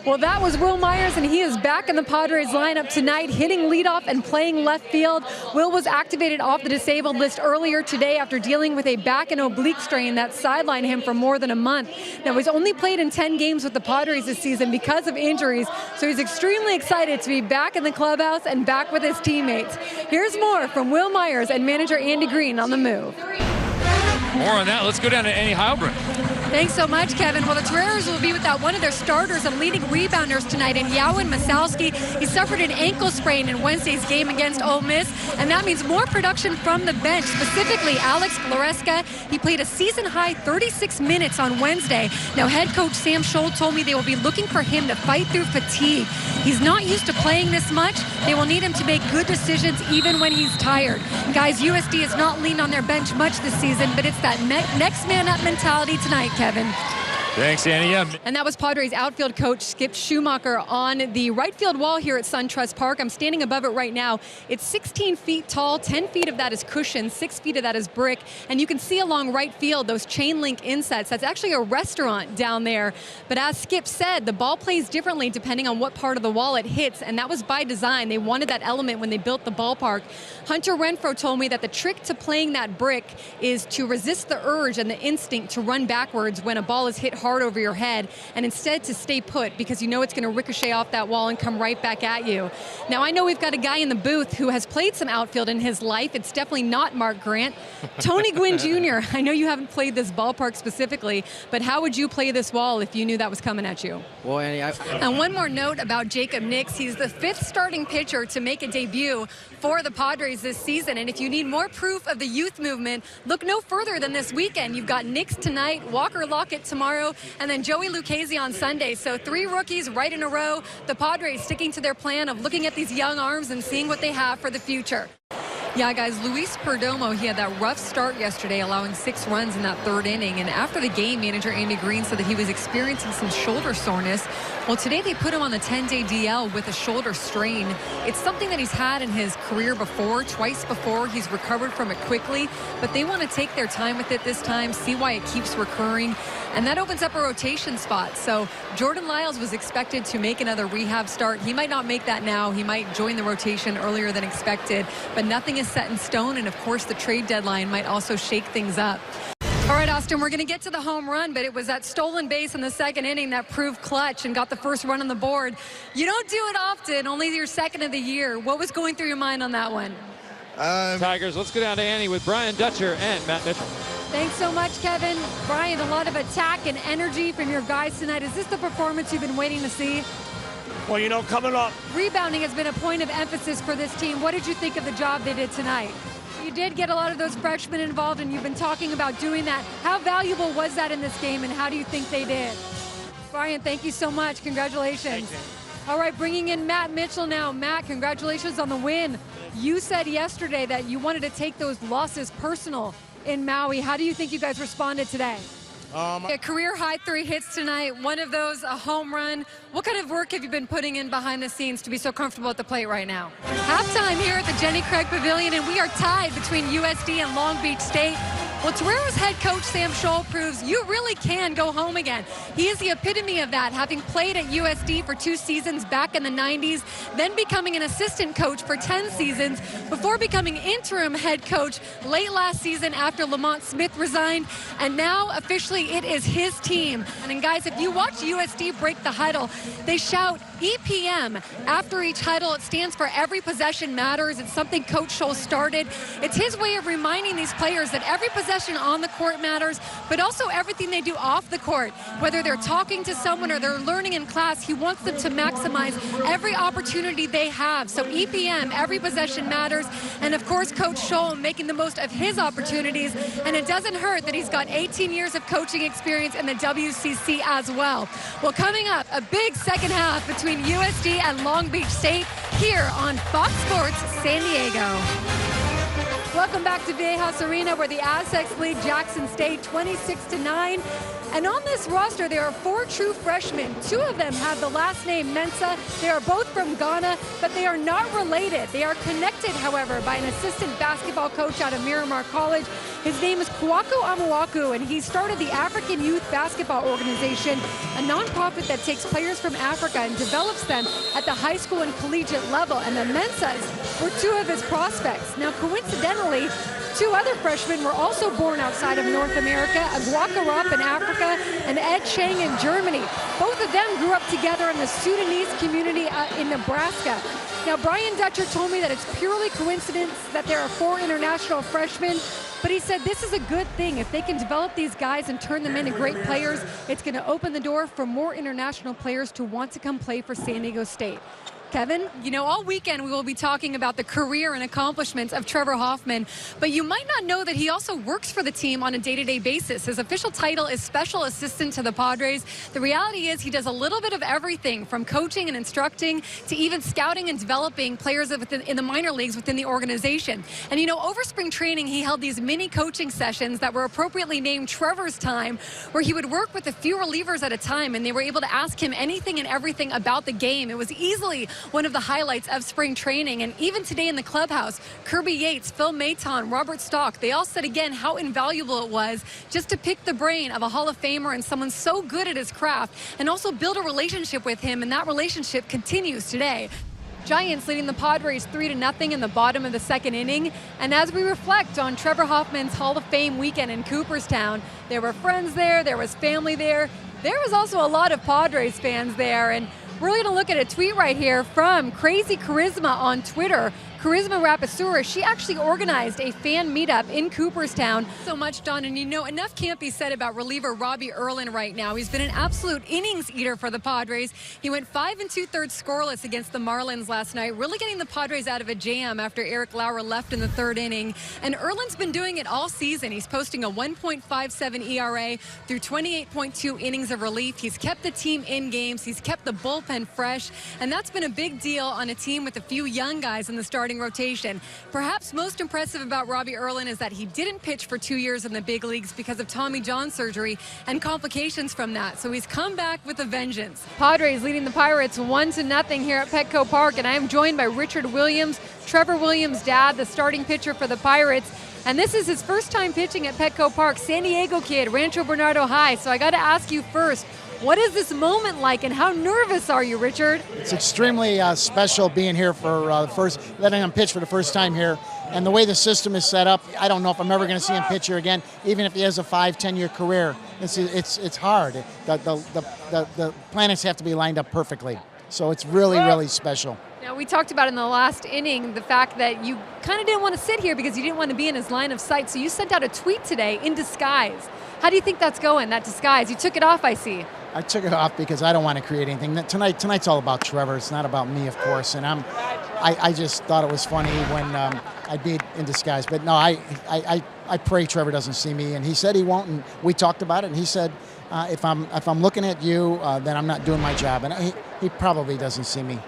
Well, that was Will Myers, and he is back in the Padres lineup tonight, hitting leadoff and playing left field. Will was activated off the disabled list earlier today after dealing with a back and oblique strain that sidelined him for more than a month. Now, he's only played in 10 games with the Padres this season because of injuries, so he's extremely excited to be back in the clubhouse and back with his teammates. Here's more from Will Myers and manager Andy Green on the move. More on that. Let's go down to Annie Heilbrunn. Thanks so much, Kevin. Well, the Toreros will be without one of their starters and leading rebounders tonight in Yowan Masalski. He suffered an ankle sprain in Wednesday's game against Ole Miss, and that means more production from the bench, specifically Alex Floresca. He played a season-high 36 minutes on Wednesday. Now, head coach Sam Scholl told me they will be looking for him to fight through fatigue. He's not used to playing this much. They will need him to make good decisions even when he's tired. Guys, USD has not leaned on their bench much this season, but it's that next man up mentality tonight, Kevin. Thanks, Annie. Yeah. And that was Padres outfield coach Skip Schumacher on the right field wall here at SunTrust Park. I'm standing above it right now. It's 16 feet tall, 10 feet of that is cushion, 6 feet of that is brick. And you can see along right field those chain link insets. That's actually a restaurant down there. But as Skip said, the ball plays differently depending on what part of the wall it hits. And that was by design. They wanted that element when they built the ballpark. Hunter Renfro told me that the trick to playing that brick is to resist the urge and the instinct to run backwards when a ball is hit hard over your head, and instead to stay put because you know it's going to ricochet off that wall and come right back at you. Now, I know we've got a guy in the booth who has played some outfield in his life. It's definitely not Mark Grant. Tony Gwynn Jr., I know you haven't played this ballpark specifically, but how would you play this wall if you knew that was coming at you? Well, Annie, And one more note about Jacob Nix. He's the 5th starting pitcher to make a debut for the Padres this season. And if you need more proof of the youth movement, look no further than this weekend. You've got Nix tonight, Walker Lockett tomorrow, and then Joey Lucchesi on Sunday. So 3 rookies right in a row. The Padres sticking to their plan of looking at these young arms and seeing what they have for the future. Yeah, guys, Luis Perdomo, he had that rough start yesterday, allowing 6 runs in that 3rd inning. And after the game, manager Andy Green said that he was experiencing some shoulder soreness. Well, today they put him on the 10-day DL with a shoulder strain. It's something that he's had in his career before, twice before. He's recovered from it quickly, but they want to take their time with it this time, see why it keeps recurring. And that opens up a rotation spot. So Jordan Lyles was expected to make another rehab start. He might not make that now. He might join the rotation earlier than expected, but nothing is set in stone. And of course, the trade deadline might also shake things up. All right, Austin, we're going to get to the home run, but it was that stolen base in the 2nd inning that proved clutch and got the first run on the board. You don't do it often, only your 2nd of the year. What was going through your mind on that one? Tigers, let's go down to Annie with Brian Dutcher and Matt Mitchell. Thanks so much, Kevin. Brian, a lot of attack and energy from your guys tonight. Is this the performance you've been waiting to see? Well, you know, coming up. Rebounding has been a point of emphasis for this team. What did you think of the job they did tonight? You did get a lot of those freshmen involved, and you've been talking about doing that. How valuable was that in this game, and how do you think they did? Brian, thank you so much. Congratulations. All right, bringing in Matt Mitchell now. Matt, congratulations on the win. You said yesterday that you wanted to take those losses personal in Maui. How do you think you guys responded today? A career-high 3 hits tonight, one of those a home run. What kind of work have you been putting in behind the scenes to be so comfortable at the plate right now? Halftime here at the Jenny Craig Pavilion, and we are tied between USD and Long Beach State. Well, Toreros head coach Sam Scholl proves you really can go home again. He is the epitome of that, having played at USD for 2 seasons back in the 90s, then becoming an assistant coach for 10 seasons before becoming interim head coach late last season after Lamont Smith resigned. And now, officially, it is his team. And guys, if you watch USD break the huddle, they shout EPM after each huddle. It stands for Every Possession Matters. It's something Coach Scholl started. It's his way of reminding these players that every possession on the court matters, but also everything they do off the court. Whether they're talking to someone or they're learning in class, he wants them to maximize every opportunity they have. So EPM, Every Possession Matters. And of course, Coach Scholl making the most of his opportunities. And it doesn't hurt that he's got 18 years of coaching experience in the WCC as well. Well, coming up, a big second half between USD and Long Beach State here on Fox Sports San Diego. Welcome back to Viejas Arena, where the Aztecs lead Jackson State 26-9. And on this roster, there are 4 true freshmen. 2 of them have the last name Mensah. They are both from Ghana, but they are not related. They are connected, however, by an assistant basketball coach out of Miramar College. His name is Kwaku Amawaku, and he started the African Youth Basketball Organization, a nonprofit that takes players from Africa and develops them at the high school and collegiate level. And the Mensahs were two of his prospects. Now, coincidentally, two other freshmen were also born outside of North America, Agwakarop in Africa and Ed Chang in Germany. Both of them grew up together in the Sudanese community in Nebraska. Now, Brian Dutcher told me that it's purely coincidence that there are 4 international freshmen, but he said this is a good thing. If they can develop these guys and turn them into great players, it's going to open the door for more international players to want to come play for San Diego State. Kevin, you know, all weekend we will be talking about the career and accomplishments of Trevor Hoffman, but you might not know that he also works for the team on a day-to-day basis. His official title is Special Assistant to the Padres. The reality is he does a little bit of everything, from coaching and instructing to even scouting and developing players in the minor leagues within the organization. And you know, over spring training, he held these mini coaching sessions that were appropriately named Trevor's Time, where he would work with a few relievers at a time, and they were able to ask him anything and everything about the game. It was easily one of the highlights of spring training. And even today in the clubhouse, Kirby Yates, Phil Maton, Robert Stock, they all said again how invaluable it was just to pick the brain of a Hall of Famer and someone so good at his craft, and also build a relationship with him, and that relationship continues today. Giants leading the Padres 3-0 in the bottom of the second inning. And as we reflect on Trevor Hoffman's Hall of Fame weekend in Cooperstown, there were friends there was family there. There was also a lot of Padres fans there. And we're going to look at a tweet right here from Crazy Charisma on Twitter. Charisma Rapasura, she actually organized a fan meetup in Cooperstown. So much, Don, and you know, enough can't be said about reliever Robbie Erlin right now. He's been an absolute innings eater for the Padres. He went 5 2/3 scoreless against the Marlins last night, really getting the Padres out of a jam after Eric Lauer left in the 3rd inning. And Erlin's been doing it all season. He's posting a 1.57 ERA through 28.2 innings of relief. He's kept the team in games. He's kept the bullpen fresh, and that's been a big deal on a team with a few young guys in the starting rotation. Perhaps most impressive about Robbie Erlin is that he didn't pitch for 2 years in the big leagues because of Tommy John surgery and complications from that. So he's come back with a vengeance. Padres leading the Pirates 1-0 here at Petco Park, and I am joined by Richard Williams, Trevor Williams' dad, the starting pitcher for the Pirates. And this is his first time pitching at Petco Park. San Diego kid, Rancho Bernardo High. So I got to ask you first, what is this moment like, and how nervous are you, Richard? It's extremely special being here for letting him pitch for the first time here. And the way the system is set up, I don't know if I'm ever going to see him pitch here again, even if he has a 5-10-year career. It's hard. The planets have to be lined up perfectly. So it's really, really special. Now, we talked about in the last inning the fact that you kind of didn't want to sit here because you didn't want to be in his line of sight. So you sent out a tweet today in disguise. How do you think that's going, that disguise? You took it off, I see. I took it off because I don't want to create anything. Tonight's all about Trevor. It's not about me, of course. And I just thought it was funny when I'd be in disguise. But no, I pray Trevor doesn't see me. And he said he won't. And we talked about it. And he said, if I'm looking at you, then I'm not doing my job. And he probably doesn't see me.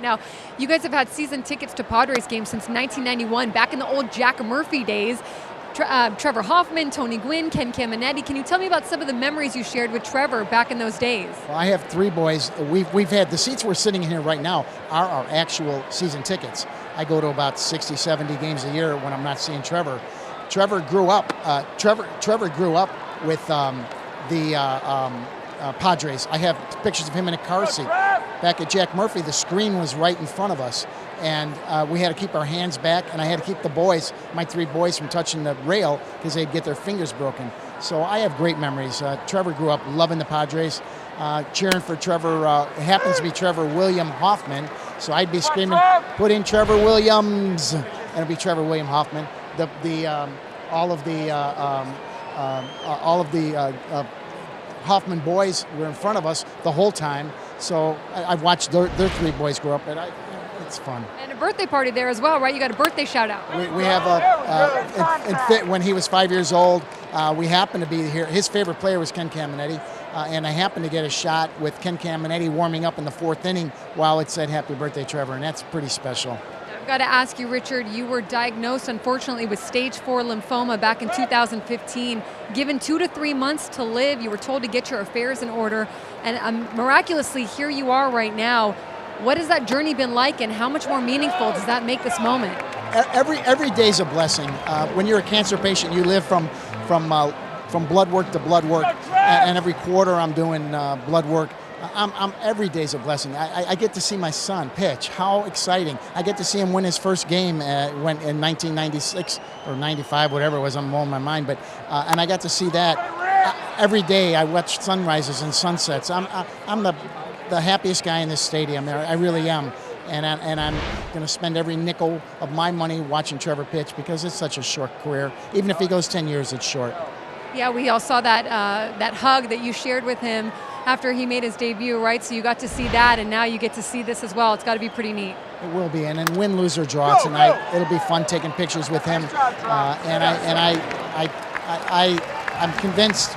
Now, you guys have had season tickets to Padres games since 1991, back in the old Jack Murphy days. Trevor Hoffman, Tony Gwynn, Ken Caminetti. Can you tell me about some of the memories you shared with Trevor back in those days? Well, I have 3 boys. We've had the seats we're sitting in here right now are our actual season tickets. I go to about 60, 70 games a year when I'm not seeing Trevor. Trevor grew up. Trevor grew up with the Padres. I have pictures of him in a car seat. Back at Jack Murphy, the screen was right in front of us. And we had to keep our hands back, and I had to keep the boys, my 3 boys, from touching the rail because they'd get their fingers broken. So I have great memories. Trevor grew up loving the Padres, cheering for Trevor. It happens to be Trevor William Hoffman, so I'd be screaming, "Put in Trevor Williams," and it'd be Trevor William Hoffman. All of the Hoffman boys were in front of us the whole time. So I've watched their 3 boys grow up, and it's fun. And a birthday party there as well, right? You got a birthday shout out. We have when he was 5 years old, we happened to be here. His favorite player was Ken Caminetti, and I happened to get a shot with Ken Caminetti warming up in the 4th inning while it said "Happy Birthday, Trevor," and that's pretty special. I've got to ask you, Richard, you were diagnosed, unfortunately, with stage 4 lymphoma back in 2015. Given 2 to 3 months to live, you were told to get your affairs in order, and miraculously, here you are right now. What has that journey been like, and how much more meaningful does that make this moment? every day's a blessing. When you're a cancer patient, you live from blood work to blood work, and every quarter I'm doing blood work. Every day's a blessing. I get to see my son pitch. How exciting! I get to see him win his first game when in 1996 or 95, whatever it was. I'm blowing my mind, but and I got to see that every day. I watch sunrises and sunsets. I'm the happiest guy in this stadium. I really am. And I'm going to spend every nickel of my money watching Trevor pitch because it's such a short career. Even if he goes 10 years, it's short. Yeah, we all saw that hug that you shared with him after he made his debut, right? So you got to see that, and now you get to see this as well. It's got to be pretty neat. It will be, and then win, lose, or draw tonight. It'll be fun taking pictures with him. I'm convinced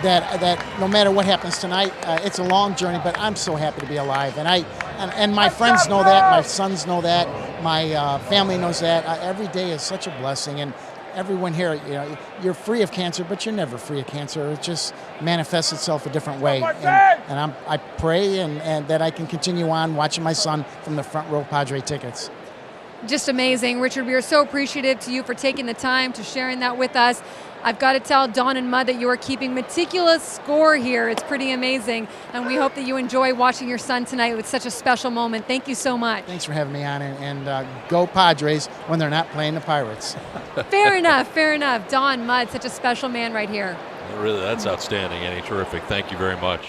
that no matter what happens tonight, it's a long journey. But I'm so happy to be alive, and my friends know that, my sons know that, my family knows that. Every day is such a blessing, and everyone here, you're free of cancer, but you're never free of cancer. It just manifests itself a different way. And I pray and that I can continue on watching my son from the front row Padre tickets. Just amazing. Richard, we are so appreciative to you for taking the time to sharing that with us. I've got to tell Dawn and Mud that you are keeping meticulous score here. It's pretty amazing. And we hope that you enjoy watching your son tonight with such a special moment. Thank you so much. Thanks for having me on. And go Padres when they're not playing the Pirates. Fair enough. Fair enough. Dawn Mudd, such a special man right here. Really, that's outstanding, Annie. Terrific. Thank you very much.